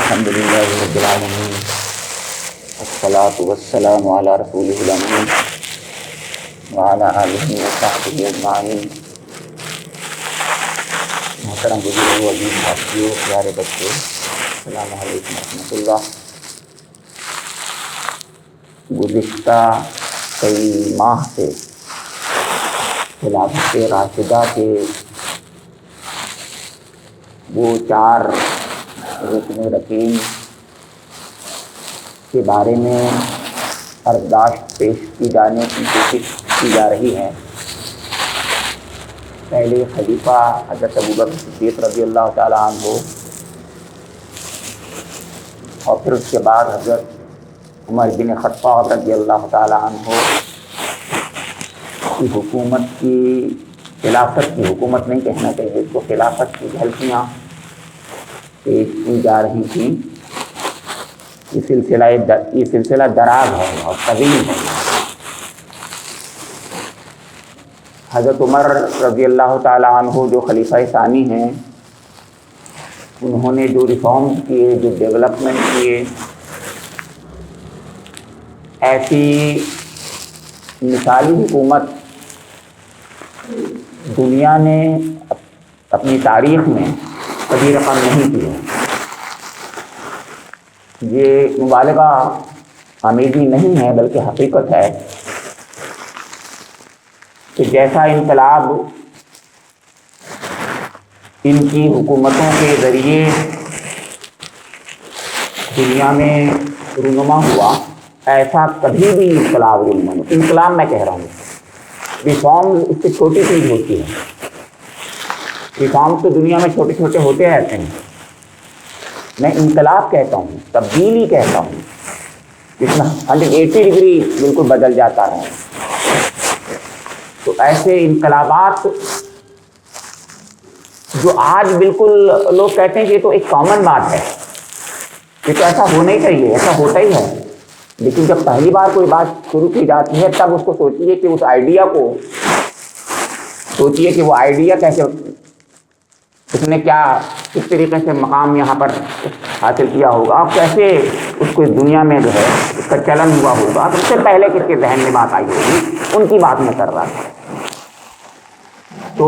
الحمد للہ رب العالمین والصلاة والسلام علی رسولہ الامین وعلی آلہ وصحبہ اجمعین۔ محترم بزرگوں، عزیز ساتھیوں، پیارے بچوں، السلام علیکم ورحمۃ اللہ۔ گزشتہ کئی ماہ سے خلافت راشدہ کے وہ 4 رکن رکین کے بارے میں عرضداشت پیش کی جانے کی کوشش کی جا رہی ہے۔ پہلے خلیفہ حضرت ابوبکر صدیق رضی اللہ تعالیٰ عنہ اور پھر اس کے بعد حضرت عمر بن خطاب رضی اللہ تعالیٰ عنہ کی حکومت کی خلافت کی حکومت نہیں کہنا چاہیے اس کو، خلافت کی جھلکیاں پیش کی جا رہی تھیں۔ یہ سلسلہ دراز ہے اور طویل ہے۔ حضرت عمر رضی اللہ تعالیٰ عنہ جو خلیفہ ثانی ہیں، انہوں نے جو ریفارمز کیے، جو ڈیولپمنٹ کیے، ایسی مثالی حکومت دنیا نے اپنی تاریخ میں کبھی رقم نہیں کی ہے۔ یہ مبالغہ آمیزی نہیں ہے بلکہ حقیقت ہے کہ جیسا انقلاب ان کی حکومتوں کے ذریعے دنیا میں رونما ہوا، ایسا کبھی بھی انقلاب میں کہہ رہا ہوں، ریفارم اس سے چھوٹی چیز ہوتی ہے۔ ریفارم تو دنیا میں چھوٹے چھوٹے ہوتے رہتے ہیں، میں انقلاب کہتا ہوں، تبدیلی کہتا ہوں، جس میں 180 ڈگری بالکل بدل جاتا ہے۔ تو ایسے انقلابات جو آج بالکل لوگ کہتے ہیں کہ یہ تو ایک کامن بات ہے، یہ تو ایسا ہونا ہی چاہیے، ایسا ہوتا ہی ہے، لیکن جب پہلی بار کوئی بات شروع کی جاتی ہے تب اس کو سوچیے کہ اس آئیڈیا کو سوچیے کہ وہ آئیڈیا کیسے، اس نے کیا کس طریقے سے مقام یہاں پر حاصل کیا ہوگا، اور کیسے اس کو دنیا میں جو ہے اس کا چلن ہوا ہوگا۔ تو اس سے پہلے کس کے ذہن میں بات آئی ہوگی، ان کی بات میں کر رہا تھا۔ تو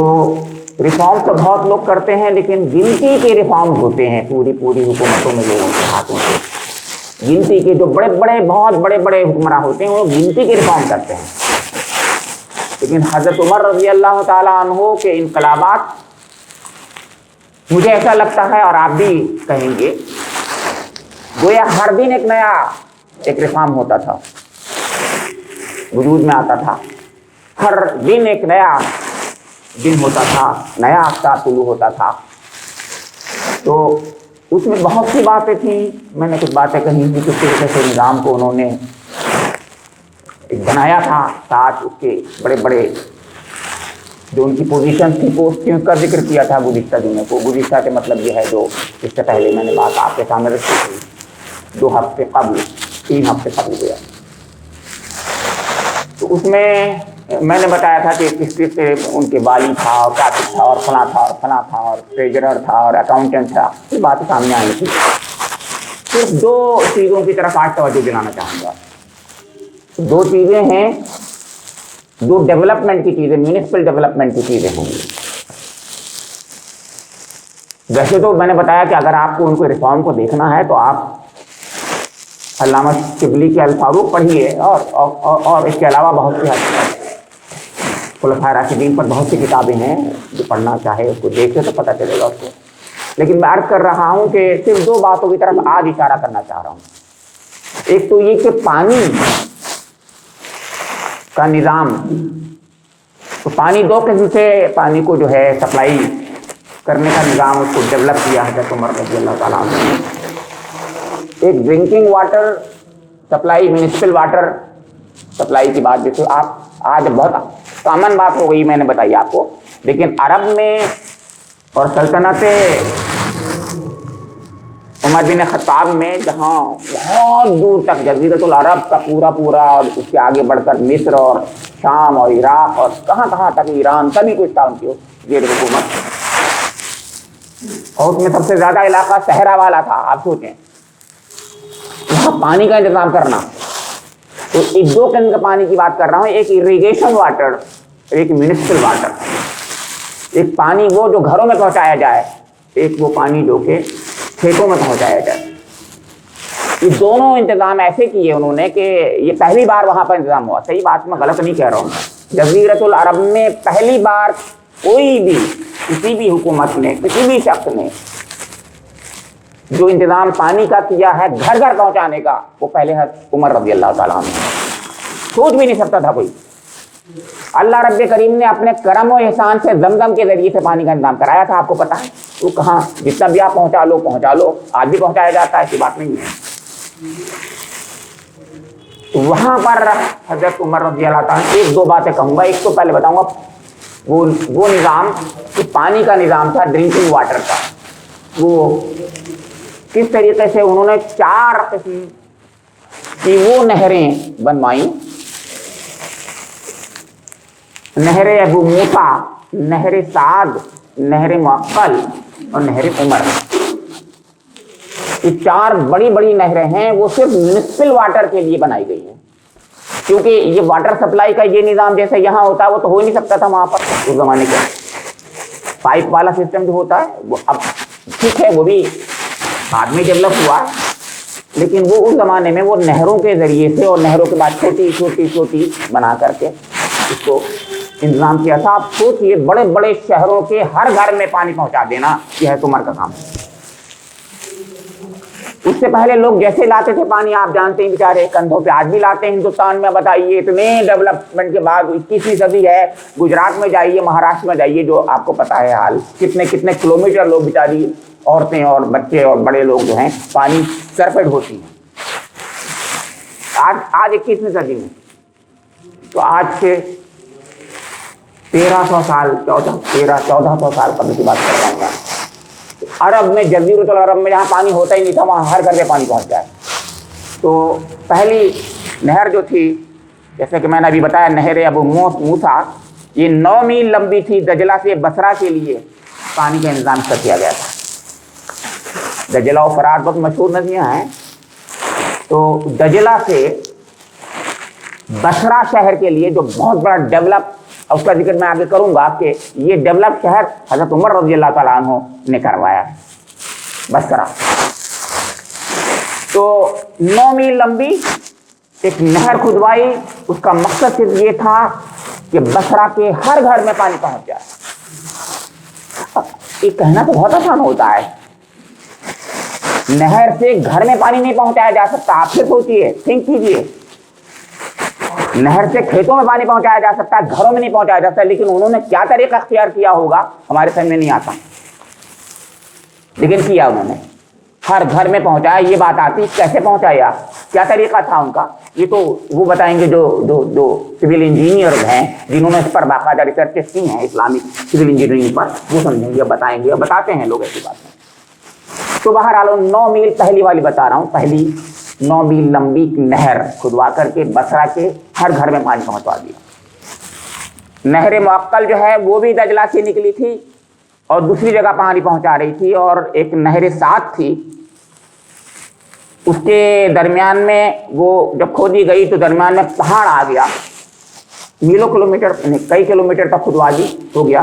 ریفارم تو بہت لوگ کرتے ہیں، لیکن گنتی کے ریفارم ہوتے ہیں پوری حکومتوں میں لوگوں کے ہاتھوں سے، گنتی کے جو بہت بڑے حکمراں ہوتے ہیں وہ گنتی کے ریفارم کرتے ہیں۔ لیکن حضرت عمر رضی اللہ تعالیٰ عنہ کے انقلابات، مجھے ایسا لگتا ہے اور آپ بھی کہیں گے، گویا ہر دن ایک ریفارم ہوتا تھا، وجود میں آتا تھا، ہر دن ایک نیا دن ہوتا تھا، نیا آفتاب طلوع ہوتا تھا۔ تو اس میں بہت سی باتیں تھیں، میں نے کچھ باتیں کہیں کہ کس طریقے سے نظام کو انہوں نے ایک بنایا تھا، ساتھ اس کے بڑے جو ان کی پوزیشن تھی، پوسٹ تھی، اس کا ذکر کیا تھا گزشتہ دنوں کو۔ گزشتہ کے مطلب یہ ہے جو اس سے پہلے میں نے بات آپ کے سامنے رکھی تھی، 2 ہفتے قبل، 3 ہفتے قبل گیا۔ تو اس میں نے بتایا تھا کہ کس طرح سے ان کے والی تھا اور کاتب تھا اور فلاں تھا اور ٹریجرر تھا اور اکاؤنٹنٹ تھا، یہ باتیں سامنے آئی تھی۔ صرف 2 چیزوں کی طرف آج توجہ دلانا چاہوں گا۔ 2 چیزیں ہیں، 2 ڈیولپمنٹ کی چیزیں، میونسپل ڈیولپمنٹ کی چیزیں ہوں گی۔ ویسے تو میں نے بتایا کہ اگر آپ کو ان کو ریفارم کو دیکھنا ہے تو آپ علامہ شبلی کے الفاروق پڑھیے، اور اس کے علاوہ بہت سی خلفائے راشدین پر بہت سی کتابیں ہیں، جو پڑھنا چاہے اس کو دیکھے تو پتہ چلے گا اس کو۔ لیکن میں عرض کر رہا ہوں کہ صرف 2 باتوں کی طرف آج اشارہ کرنا چاہ رہا ہوں۔ ایک تو یہ کہ پانی کا نظام، تو پانی 2 قسم سے پانی کو جو ہے سپلائی کرنے کا نظام اس کو ڈیولپ کیا ہے حضرت عمر رضی اللہ تعالیٰ عنہ نے۔ ایک drinking water supply, municipal water supply کی بات جیسے آپ آج بہت کامن بات ہو گئی، میں نے بتائی آپ کو، لیکن عرب میں اور سلطنت عمر بن خطاب میں، جہاں بہت دور تک جزیرۃ العرب کا پورا اور اس کے آگے بڑھ کر مصر اور شام اور عراق اور کہاں تک ایران، سبھی کچھ تھا ان کی زیر حکومت۔ اور اس میں سب سے زیادہ علاقہ صحرا والا تھا. آپ سوچیں وہاں پانی کا انتظام کرنا. تو ایک دو قسم کے پانی کی بات کر رہا ہوں, ایک اریگیشن واٹر, ایک میونسپل واٹر. ایک پانی وہ جو گھروں میں پہنچایا جائے, ایک وہ پانی جو کہ کھیتوں میں پہنچایا جائے. یہ دونوں انتظام ایسے کیے انہوں نے کہ یہ پہلی بار وہاں پر انتظام ہوا. صحیح بات میں غلط نہیں کہہ رہا ہوں. جزیرۃ العرب میں پہلی بار کوئی بھی کسی بھی حکومت نے, کسی بھی شخص نے جو انتظام پانی کا کیا ہے گھر گھر پہنچانے کا, وہ پہلے حضرت عمر رضی اللہ تعالیٰ عنہ. سوچ بھی نہیں سکتا تھا کوئی. اللہ رب کریم نے اپنے کرم و احسان سے زمزم کے ذریعے سے پانی کا انتظام کرایا تھا. آپ کو پتا ہے وہ کہاں جتنا بھی آپ پہنچا لو, آج بھی پہنچایا جاتا ہے, ایسی بات نہیں ہے. وہاں پر حضرت عمر رضی اللہ تعالیٰ, ایک دو باتیں کہوں گا. ایک تو پہلے بتاؤں گا وہ نظام کہ پانی کا نظام تھا, ڈرنکنگ واٹر کا. وہ کس طریقے سے انہوں نے 4 قسم کی وہ نہریں بنوائیں. نہر ابو موسیٰ, نہر سعد, نہر معقل اور نہر عمر. یہ 4 بڑی بڑی نہریں ہیں, وہ صرف میونسپل واٹر کے لیے بنائی گئی ہیں. کیونکہ یہ واٹر سپلائی کا یہ نظام جیسے یہاں ہوتا ہے وہ تو ہو نہیں سکتا تھا وہاں پر اس زمانے کا. پائپ والا سسٹم جو ہوتا ہے وہ اب ٹھیک ہے, وہ بھی بعد میں ڈیولپ ہوا, لیکن وہ اس زمانے میں وہ نہروں کے ذریعے سے, اور نہروں کے بعد چھوٹی چھوٹی چھوٹی بنا کر کے اس کو انتظام کیا تھا. آپ سوچئے بڑے بڑے شہروں کے ہر گھر میں پانی پہنچا دینا, یہ ہے عمر کا کام. اس سے پہلے لوگ جیسے لاتے تھے پانی, آپ جانتے ہیں بیچارے کندھوں پہ, آج بھی لاتے ہیں ہندوستان میں. بتائیے اتنے ڈیولپمنٹ کے بعد 21ویں صدی ہے, گجرات میں جائیے, مہاراشٹر میں جائیے, جو آپ کو پتا ہے حال, کتنے کتنے کلومیٹر لوگ بیچاری عورتیں اور بچے اور بڑے لوگ جو ہیں پانی سرپیٹ ہوتی ہیں. آج 21ویں صدی میں, تو آج سے 1300 سال 1400 سال قبل کی بات کر رہا ہوں. عرب میں, جزیرۃ العرب میں جہاں پانی ہوتا ہی نہیں تھا, وہاں ہر گھر میں پانی پہنچ جائے. تو پہلی نہر جو تھی, جیسے کہ میں نے ابھی بتایا, نہر ابو موسیٰ, یہ 9 میل لمبی تھی. دجلہ سے بصرہ کے لیے پانی کا انتظام کیا گیا تھا. دجلہ و فرات بہت مشہور ندیاں ہیں. تو دجلہ سے بصرہ شہر کے لیے جو بہت بڑا ڈیولپ, اس کا ذکر میں آگے کروں گا کہ یہ ڈیولپ شہر حضرت عمر رضی اللہ تعالیٰ عنہ نے کروایا بصرہ. تو 9 میل لمبی ایک نہر کھدوائی. اس کا مقصد صرف یہ تھا کہ بصرہ کے ہر گھر میں پانی پہنچ جائے. یہ کہنا تو بہت آسان ہوتا ہے, نہر سے گھر میں پانی نہیں پہنچایا جا سکتا. آپ سے سوچئے, تھنک کیجئے, نہر سے کھیتوں میں پانی پہنچایا جا سکتا ہے, گھروں میں نہیں پہنچایا جا سکتا. لیکن انہوں نے کیا طریقہ اختیار کیا ہوگا ہمارے سمجھ میں نہیں آتا, لیکن کیا انہوں نے, ہر گھر میں پہنچایا. یہ بات آتی کیسے پہنچایا, کیا طریقہ تھا ان کا, یہ تو وہ بتائیں گے جو سول انجینئر ہیں, جنہوں نے اس پر باقاعدہ ریسرچ کی ہیں اسلامک سول انجینئرنگ پر, وہ سمجھیں گے, بتائیں گے, اور بتاتے ہیں لوگ ایسی باتیں. تو بہرحال 9 میل پہلی والی بتا رہا ہوں, پہلی 9 میل لمبی نہر کھدوا کر کے بصرہ کے ہر گھر میں پانی پہنچا دیا. نہر معقل جو ہے وہ بھی دجلہ سے نکلی تھی اور دوسری جگہ پانی پہنچا رہی تھی. اور ایک نہر سعد تھی, اس کے درمیان میں وہ جب کھودی گئی تو درمیان میں پہاڑ آ گیا, میلوں کلومیٹر, کئی کلومیٹر تک کھدوا دی ہو گیا.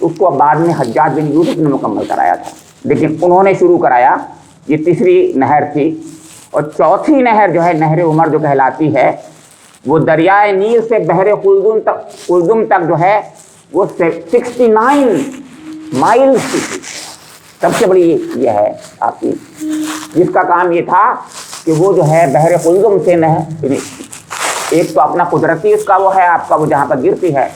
اس کو بعد میں حجاج بن یوسف نے مکمل کرایا تھا, لیکن انہوں نے شروع کرایا. یہ تیسری نہر تھی. اور چوتھی نہر جو ہے نہر عمر جو کہلاتی ہے, وہ دریائے نیل سے بحر قلزم تک جو ہے وہ 69 مائلز کی تھی. سب سے بڑی یہ ہے آپ کی, جس کا کام یہ تھا کہ وہ جو ہے بحر قلزم سے نہر, ایک تو اپنا قدرتی اس کا وہ ہے آپ کا, وہ جہاں پر گرتی ہے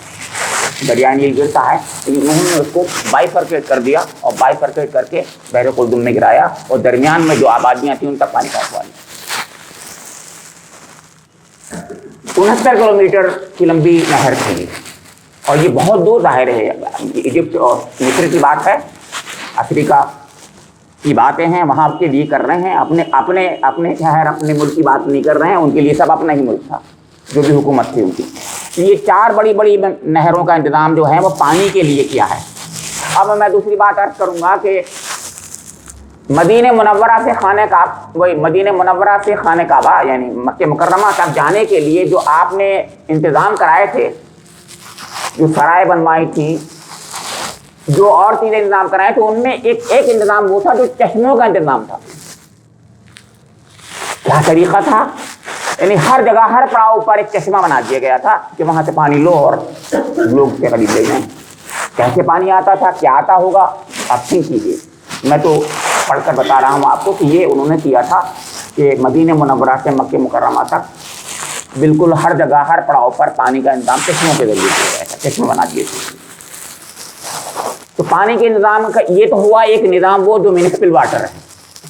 دریائے نیل گرتا ہے, لیکن انہوں نے اس کو بائیفرکیٹ کر دیا, اور بائیفرکیٹ کر کے بحر قلزم میں گرایا, اور درمیان میں جو آبادیاں تھیں ان تک پانی پہنچوا دیا. 69 کلومیٹر کی لمبی نہر تھی, اور یہ بہت دور ظاہر ہے. ایجپٹ اور مصر کی بات ہے, افریقہ کی باتیں ہیں, وہاں کے لیے کر رہے ہیں. اپنے شہر اپنے ملک کی بات نہیں کر رہے ہیں, ان کے لیے سب اپنا ہی ملک تھا جو بھی حکومت تھی ان کی. یہ 4 بڑی بڑی نہروں کا انتظام جو ہے وہ پانی کے لیے کیا ہے. اب میں دوسری بات عرض کروں گا کہ مدینہ منورہ سے خانہ کعبہ یعنی مکہ مکرمہ تک جانے کے لیے جو آپ نے انتظام کرائے تھے، جو سرائے بنوائی تھی، جو اور چیزیں انتظام کرائے تھے، ان میں ایک انتظام وہ تھا جو چشموں کا انتظام تھا۔ کیا طریقہ تھا؟ یعنی ہر جگہ ہر پڑاؤ پر ایک چشمہ بنا دیا گیا تھا کہ وہاں سے پانی لو اور لوگ کے قریب لے جائیں۔ کیسے پانی آتا تھا، کیا آتا ہوگا، آپ تھنک کیجیے۔ میں تو پڑھ کر بتا رہا ہوں آپ کو کہ یہ انہوں نے کیا تھا کہ مدینہ منورہ سے مکہ مکرمہ تک بالکل ہر جگہ ہر پڑاؤ پر پانی کا انتظام چشموں کے ذریعے کیا گیا تھا، چشمے بنا دیے تھے۔ تو پانی کے انتظام کا یہ تو ہوا ایک نظام، وہ جو میونسپل واٹر ہے،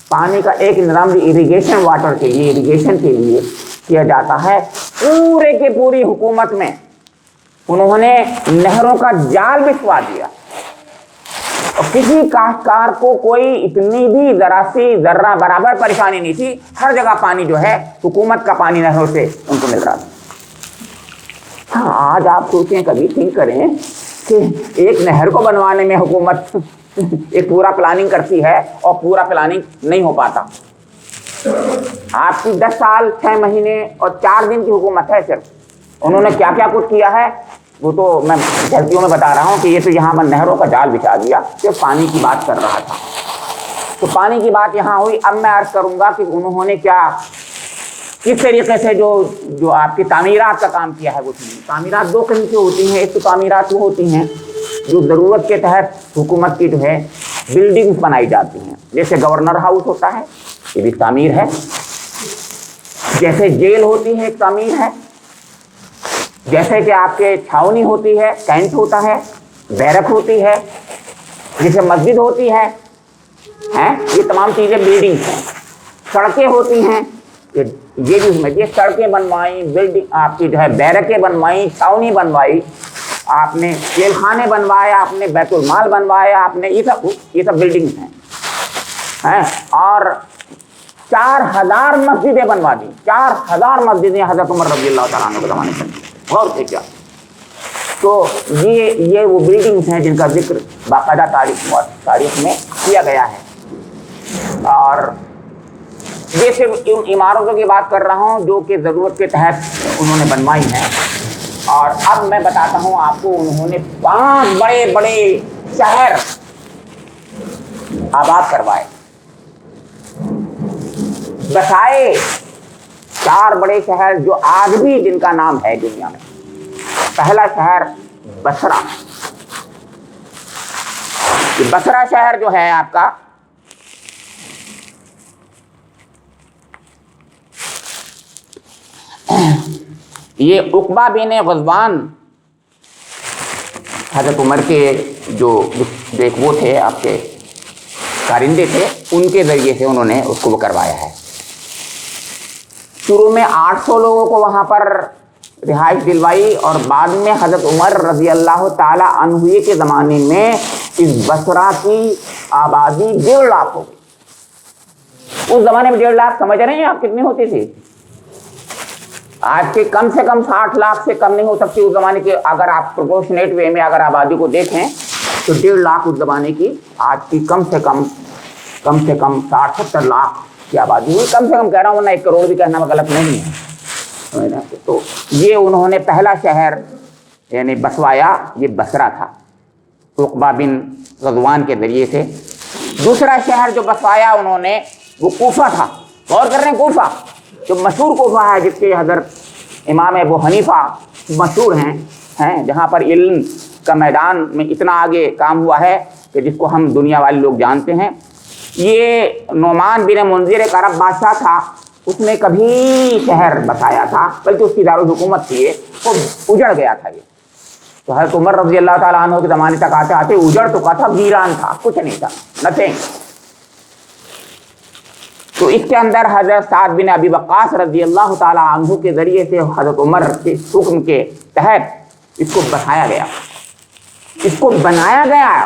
پانی کا ایک نظام جو اریگیشن واٹر کے لیے، اریگیشن کے لیے کیا جاتا ہے۔ پورے کے پوری حکومت میں انہوں نے نہروں کا جال بچھوا دیا اور کسی کاشتکار کو کوئی اتنی بھی ذرا سی ذرہ برابر پریشانی نہیں تھی۔ ہر جگہ پانی جو ہے حکومت کا پانی نہروں سے ان کو مل رہا تھا۔ ہاں، آج آپ سوچیں، کبھی تھنک کریں کہ ایک نہر کو بنوانے میں حکومت ایک پورا پلاننگ کرتی ہے اور پورا پلاننگ نہیں ہو پاتا۔ آپ کی 10 سال 6 مہینے اور 4 دن کی حکومت ہے صرف، انہوں نے کیا کیا کچھ کیا ہے وہ تو میں جھلکیوں میں بتا رہا ہوں کہ یہ تو یہاں پر نہروں کا جال بچھا دیا، صرف پانی کی بات کر رہا تھا۔ تو پانی کی بات یہاں ہوئی۔ اب میں عرض کروں گا کہ انہوں نے کیا کس طریقے سے جو آپ کی تعمیرات کا کام کیا ہے وہ سنیے۔ تعمیرات 2 قسم کی ہوتی ہیں۔ ایک تو تعمیرات وہ ہوتی ہیں جو ضرورت کے تحت حکومت کی جو ہے بلڈنگز بنائی جاتی ہیں، جیسے گورنر ہاؤس ہوتا ہے، یہ بھی تعمیر ہے۔ جیسے جیل ہوتی ہے، ایک تعمیر ہے۔ جیسے کہ آپ کے چھاونی ہوتی ہے، کینٹ ہوتا ہے، بیرک ہوتی ہے، جیسے مسجد ہوتی ہے، یہ تمام چیزیں بلڈنگز ہیں۔ سڑکیں ہوتی ہیں، یہ بھی میں یہ سڑکیں بنوائیں، بلڈنگ آپ کی جو ہے بیرکیں بنوائیں، چھاونی بنوائی، آپ نے جیل خانے بنوائے، آپ نے بیت المال بنوایا، آپ نے یہ سب بلڈنگز ہیں۔ اور 4000 مسجدیں بنوا دی، 4000 مسجدیں حضرت عمر رضی اللہ تعالیٰ عنہ کے زمانے میں۔ غور سے کیا تو یہ وہ بلڈنگز ہیں جن کا ذکر باقاعدہ تاریخ میں کیا گیا ہے۔ اور یہ صرف ان عمارتوں کی بات کر رہا ہوں جو کہ ضرورت کے تحت انہوں نے بنوائی ہیں۔ اور اب میں بتاتا ہوں آپ کو، انہوں نے 5 بڑے بڑے شہر آباد کروائے، بسائے، 4 بڑے شہر جو آج بھی جن کا نام ہے دنیا میں۔ پہلا شہر بصرہ، یہ بصرہ شہر جو ہے آپ کا یہ عقبہ بن غزوان حضرت عمر کے جو ایک وہ تھے آپ کے کارندے تھے، ان کے ذریعے سے انہوں نے اس کو وہ کروایا ہے۔ شروع میں 800 لوگوں کو وہاں پر رہائش دلوائی اور بعد میں حضرت عمر رضی اللہ تعالی عنہ کے زمانے میں اس بصرہ کی آبادی 1.5 لاکھ ہو گئی۔ اس زمانے میں 1.5 لاکھ سمجھ رہے ہیں آپ کتنی ہوتی تھی؟ آج کے کم سے کم 60 لاکھ سے کم نہیں ہو سکتی اس زمانے کے۔ اگر آپ پروپورشنیٹ وے میں اگر آبادی کو دیکھیں تو 1.5 لاکھ اس زمانے کی، آج کی کم سے کم 60-70 لاکھ کی آبادی ہوئی۔ کم سے کم کہہ رہا ہوں، ورنہ 1 کروڑ بھی کہنا غلط نہیں ہے۔ تو یہ انہوں نے پہلا شہر یعنی بسوایا، یہ بصرہ تھا عقبہ بن غزوان کے ذریعے سے۔ دوسرا شہر جو بسوایا انہوں نے وہ کوفہ تھا۔ غور کر رہے ہیں، کوفہ جو مشہور کوفہ ہے، جس کے حضرت امام ابو حنیفہ مشہور ہیں، جہاں پر علم کا میدان میں اتنا آگے کام ہوا ہے کہ جس کو ہم دنیا والے لوگ جانتے ہیں۔ یہ نعمان بن منذر ایک عرب بادشاہ تھا، اس نے کبھی شہر بسایا تھا، بلکہ اس کی دارالحکومت تھی، وہ اجڑ گیا تھا۔ یہ تو حضرت عمر رضی اللہ تعالیٰ عنہ کے زمانے تک آتے آتے اجڑ چکا تھا، ویران تھا، کچھ نہیں تھا، نتھنگ۔ تو اس کے اندر حضرت سعد بن ابی وقاص رضی اللہ تعالیٰ عنہ کے ذریعے سے حضرت عمر کے حکم کے تحت اس کو بسایا گیا، اس کو بنایا گیا۔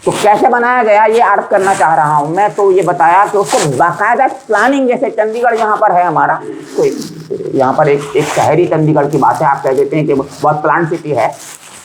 تو کیسے بنایا گیا یہ عرض کرنا چاہ رہا ہوں میں۔ تو یہ بتایا کہ اس کو باقاعدہ پلاننگ، جیسے چندی گڑھ یہاں پر ہے ہمارا، تو یہاں پر ایک شہری چندی گڑھ کی بات ہے، آپ کہہ دیتے ہیں کہ بہت پلانٹ سٹی ہے،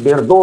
1.5-2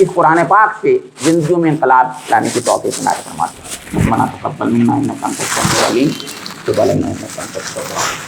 اس قرآن پاک سے زندگیوں میں انقلاب لانے کی توفیق عنایت فرماتے ہیں۔ ربنا تقبل منا انک انت السمیع العلیم وتب علینا انک انت التواب الرحیم۔